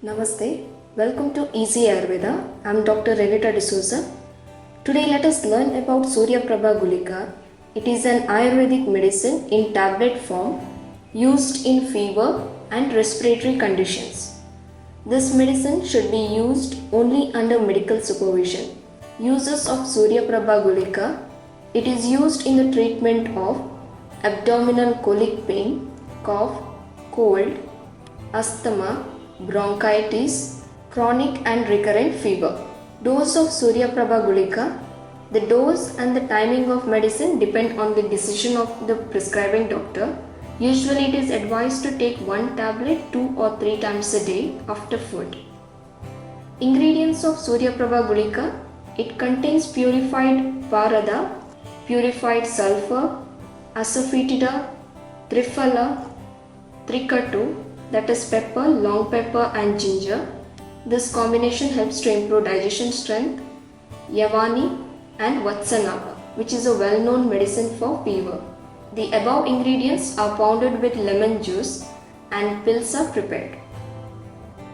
Namaste. Welcome to Easy Ayurveda. I am Dr. Renita D'Souza. Today let us learn about Surya Prabha Gulika. It is an Ayurvedic medicine in tablet form used in fever and respiratory conditions. This medicine should be used only under medical supervision. Uses of Surya Prabha Gulika. It is used in the treatment of abdominal colic pain, cough, cold, asthma, bronchitis, chronic and recurrent fever. Dose of Surya Prabha Gulika. The dose and the timing of medicine depend on the decision of the prescribing doctor. Usually it is advised to take one tablet 2 or 3 times a day after food. Ingredients of Surya Prabha Gulika. It contains purified parada, purified sulfur, asafoetida, triphala, trikatu, that is pepper, long pepper and ginger. This combination helps to improve digestion strength. Yavani and Vatsanava, which is a well-known medicine for fever. The above ingredients are pounded with lemon juice and pills are prepared.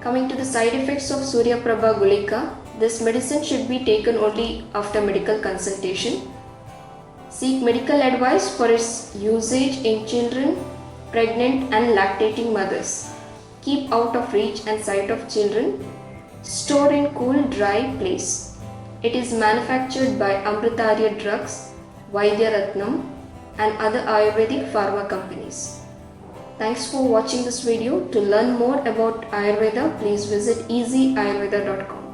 Coming to the side effects of Surya Prabha Gulika, this medicine should be taken only after medical consultation. Seek medical advice for its usage in children, pregnant and lactating mothers. Keep out of reach and sight of children. Store in cool, dry place. It is manufactured by Amritarya Drugs, Vaidya Ratnam and other Ayurvedic pharma companies. Thanks for watching this video. To learn more about Ayurveda, please visit easyayurveda.com.